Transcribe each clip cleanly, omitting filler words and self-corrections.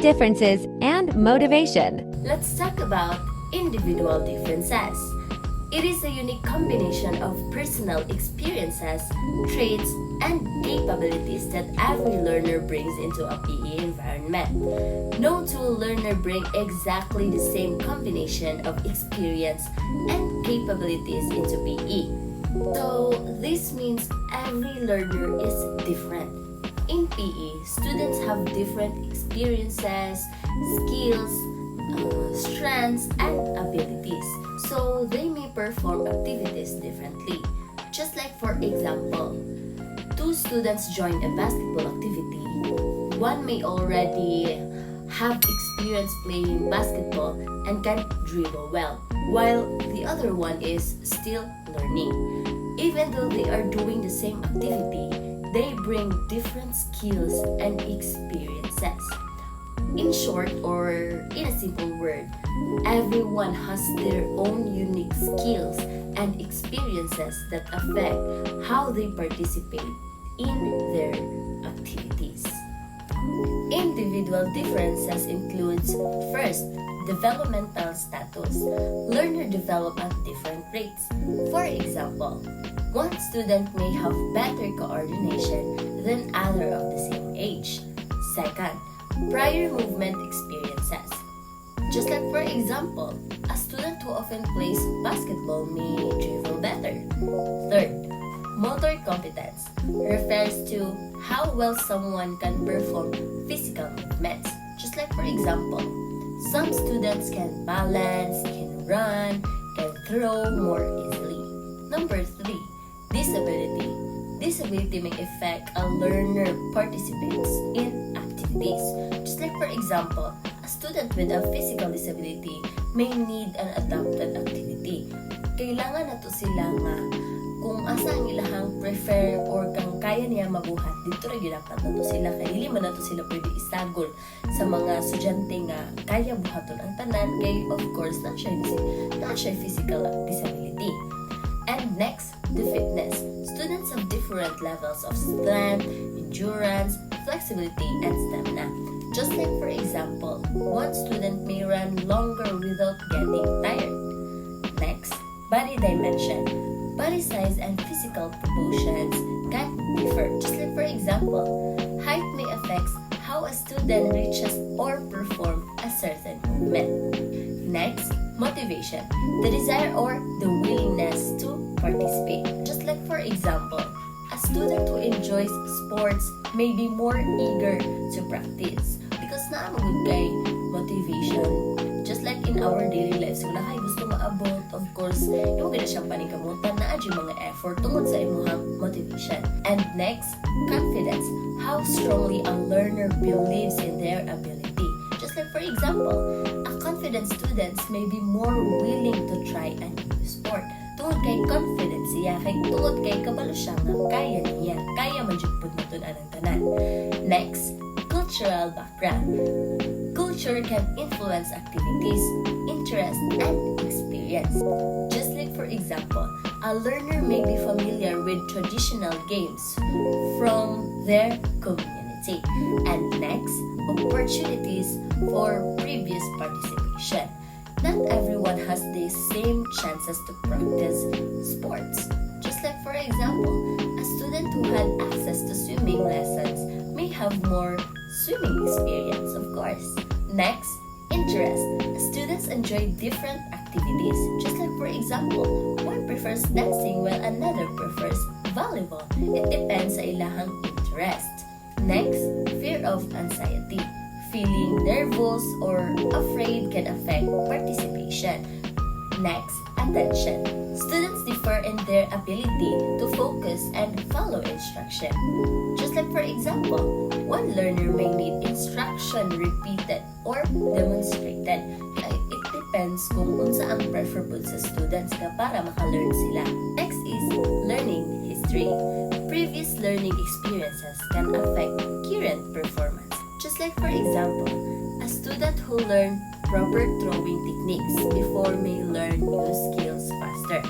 differences and motivation. Let's talk about individual differences. It is a unique combination of personal experiences, traits, and capabilities that every learner brings into a PE environment. No two learners bring exactly the same combination of experience and capabilities into PE. So, this means every learner is different. In PE, students have different experiences, skills, strengths, and abilities. So, they may perform activities differently. Just like for example, two students join a basketball activity. One may already have experience playing basketball and can dribble well, while the other one is still learning. Even though they are doing the same activity, they bring different skills and experiences. In short, or in a simple word, everyone has their own unique skills and experiences that affect how they participate in their activities. Individual differences includes, first, developmental status. Learners develop at different rates. For example, one student may have better coordination than other of the same age. Second, prior movement experiences. Just like for example, a student who often plays basketball may dribble better. Third, motor competence refers to how well someone can perform physical movements. Just like for example, some students can balance, can run, can throw more easily. Number 3, disability. Disability may affect a learner participates in activities. Just like for example, a student with a physical disability may need an adapted activity. Kailangan nato sila nga kung asa ang ilahang prefer or kang kaya niya mabuhat, dito rin dapat nato sila kay dili man nato sila pwede isagol sa mga estudyante nga kaya buhaton ang tanan kay of course na siya physical disability. And next, the fitness. Students have different levels of strength, endurance, flexibility, and stamina. Just like for example, one student may run longer without getting tired. Next, body dimension. Body size and physical proportions can differ. Just like for example, height may affect how a student reaches or performs a certain movement. Next, motivation. The desire or the willingness to participate. Just like for example, a student who enjoys sports may be more eager to practice because naamagod kay motivation. Just like in our daily lives, kung nakay gusto maabot, of course, yung gina siyang paningkamutan na adyo mga effort tungod sa imuhang motivation. And next, confidence. How strongly a learner believes in their ability. Just like for example, a confident student may be more willing to try a new sport. Tungod kay confidence siya, kay tungod kay kabalo siya nga kaya niya, kaya majugpod na ito ang tanan. Next, cultural background. Culture can influence activities, interest, and experience. Just like for example, a learner may be familiar with traditional games from their community. And next, opportunities for previous participation. Not everyone has the same chances to practice sports. Just like for example, a student who had access to swimming lessons may have more swimming experience, of course. Next, interest. Students enjoy different activities. Just like for example, one prefers dancing while another prefers volleyball. It depends sa ilahang interest. Next, fear of anxiety. Feeling nervous or afraid can affect participation. Next, attention. Students differ in their ability to focus and follow instruction. Just like for example, one learner may need instruction repeated or demonstrated. It depends kung unsa ang preferable sa students ka para maka-learn sila. Next is learning history. Previous learning experiences can affect current performance. Just like for example, a student who learned proper throwing techniques before may learn new skills faster.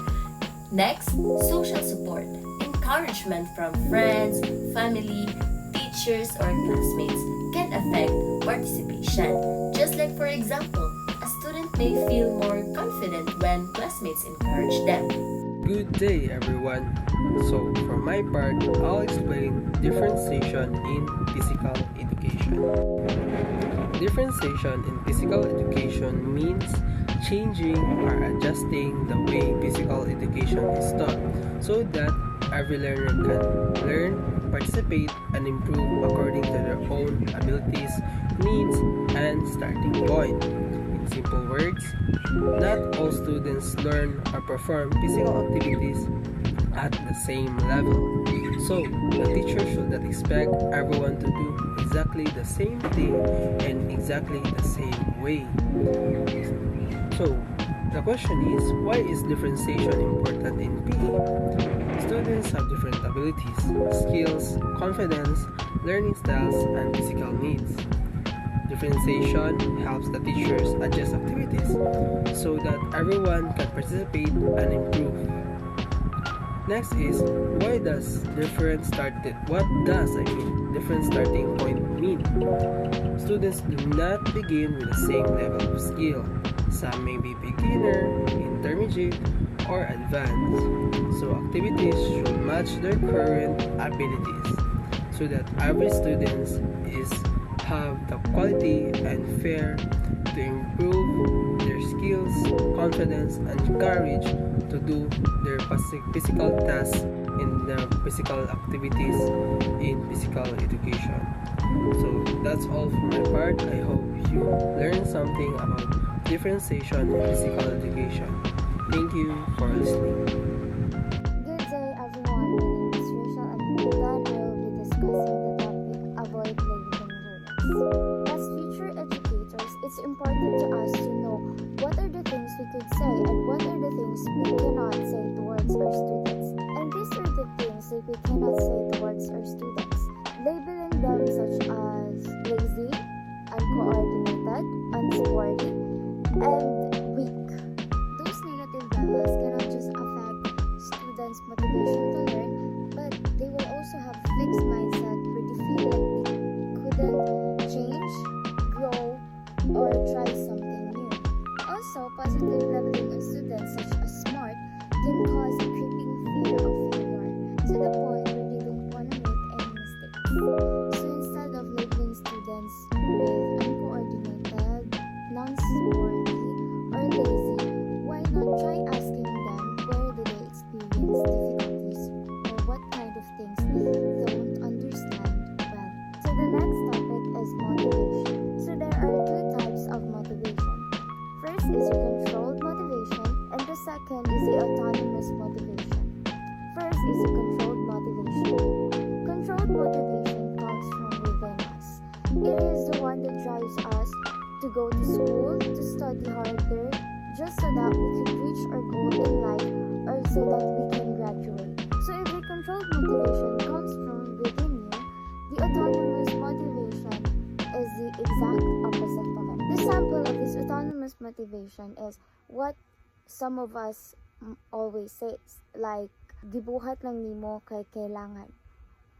Next, social support. Encouragement from friends, family, teachers, or classmates can affect participation. Just like, for example, a student may feel more confident when classmates encourage them. Good day, everyone. So, for my part, I'll explain differentiation in physical education. Differentiation in physical education means changing or adjusting the way physical education is taught so that every learner can learn, participate, and improve according to their own abilities, needs, and starting point. In simple words, not all students learn or perform physical activities at the same level. So, the teacher should not expect everyone to do exactly the same thing and exactly the same way. So, the question is, why is differentiation important in PE? Students have different abilities, skills, confidence, learning styles, and physical needs. Differentiation helps the teachers adjust activities so that everyone can participate and improve. Next is, different starting point mean? Students do not begin with the same level of skill. Some may be beginner, intermediate, or advanced. So activities should match their current abilities so that every student have the quality and fair to improve their skills, confidence, and courage to do their physical tasks in the physical activities in physical education. So that's all for my part. I hope you learned something about differentiation in physical education. Thank you for listening. Good day, everyone. My name is Rachel, and today I will be discussing the topic avoid labeling learners. As future educators, it's important to us to know what are the things we could say and what are the things we cannot say towards our students. And these are the things that we cannot say towards our students. Labeling them such as lazy, uncoordinated, unsporty, and weak. Those negative labels cannot just affect students' motivation to learn, but they will also have fixed mindset where they feel like they couldn't change, grow, or try something new. Also, positive labeling of students such as smart can cause a creeping fear of failure to the point where they don't want to make any mistakes. So instead of labeling students with uncoordinated, non-sporty, or lazy, why not try asking them where do they experience difficulties or what kind of things they don't understand well. So the next topic is motivation. So there are two types of motivation. First is the controlled motivation, and the second is the autonomous motivation. First is the controlled motivation. Controlled motivation comes from within us. It is the one that drives us to go to school, to study harder, just so that we can reach our goal in life or so that we can graduate. So if the controlled motivation comes from within you, the autonomous motivation is the exact opposite of it. The sample of this autonomous motivation is what some of us always say, like, gibuhat lang nimo kay kailangan,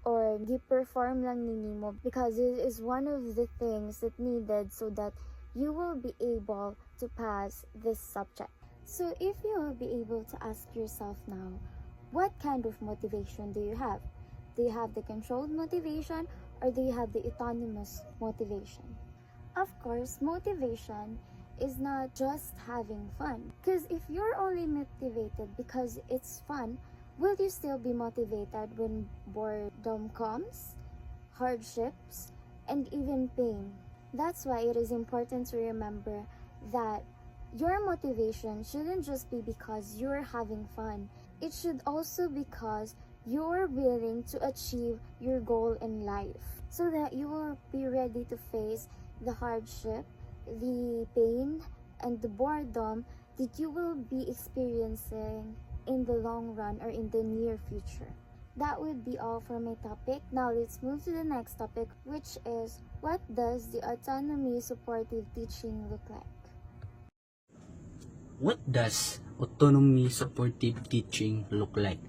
or gi-perform lang ni nimo because it is one of the things that needed so that you will be able to pass this subject. So if you will be able to ask yourself now, what kind of motivation do you have? Do you have the controlled motivation or do you have the autonomous motivation? Of course, motivation is not just having fun. Because if you're only motivated because it's fun, will you still be motivated when boredom comes, hardships, and even pain? That's why it is important to remember that your motivation shouldn't just be because you're having fun. It should also be because you're willing to achieve your goal in life so that you will be ready to face the hardship, the pain, and the boredom that you will be experiencing in the long run or in the near future. That would be all for my topic. Now let's move to the next topic, which is, what does the autonomy supportive teaching look like? What does autonomy supportive teaching look like?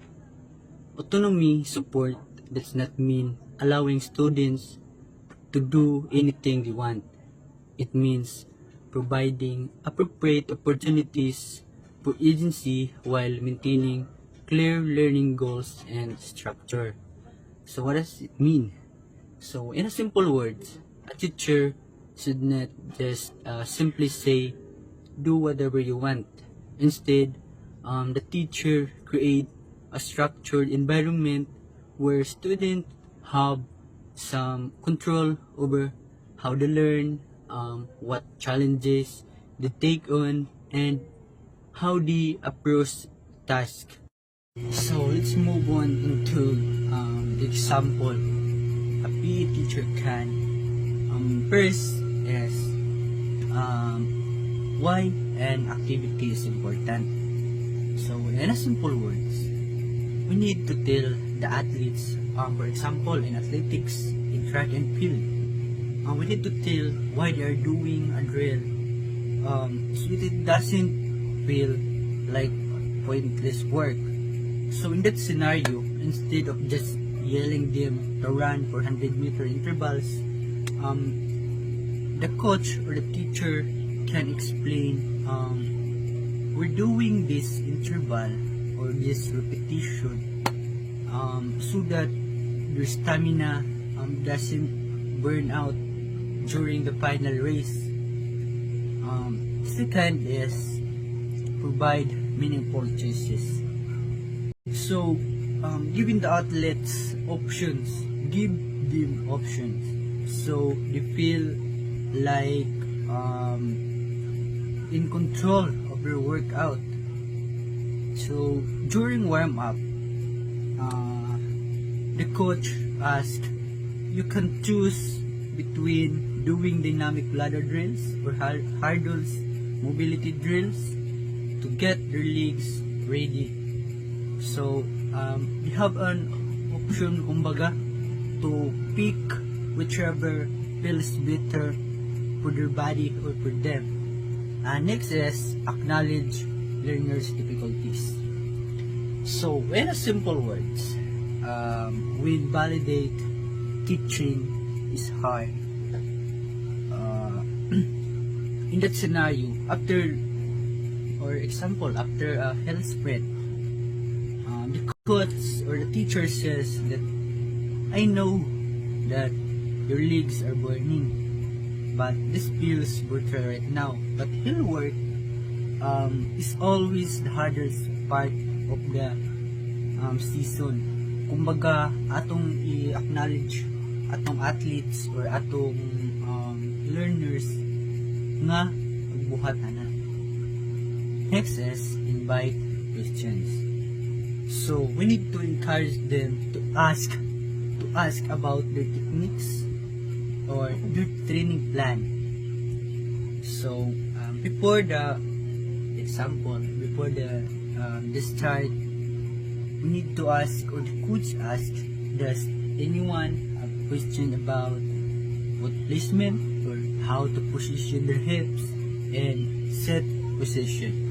Autonomy support does not mean allowing students to do anything they want. It means providing appropriate opportunities for agency while maintaining clear learning goals and structure. So what does it mean? So in a simple words, a teacher should not just simply say, do whatever you want. Instead, the teacher create a structured environment where students have some control over how they learn, what challenges they take on, and how they approach tasks. So let's move on into the example a PE teacher can. First is why an activity is important. So in a simple words, we need to tell the athletes, for example, in athletics, in track and field, we need to tell why they are doing a drill, so it doesn't feel like pointless work. So in that scenario, instead of just yelling them to run for 100-meter intervals, the coach or the teacher can explain, we're doing this interval or this repetition so that your stamina doesn't burn out during the final race. Second is provide meaningful choices. So giving the athletes options, give them options so they feel like in control of their workout. So during warm up, the coach asked, you can choose between doing dynamic ladder drills or hurdles, mobility drills to get their legs ready. So we have an option, kumbaga, to pick whichever feels better for their body or for them. Next is acknowledge learners' difficulties. So in a simple words, we validate teaching is hard. In that scenario, after a health spread, the coach or the teacher says that I know that your legs are burning, but this feels brutal right now. But hill work is always the hardest part of the season. Kumbaga, atong i-acknowledge atong athletes or atong learners nga magbuhat ana. Next is invite questions. So we need to encourage them to ask about their techniques or their training plan. So before the start, we need to ask, or the coach ask, does anyone have a question about what placement or how to position their hips and set position?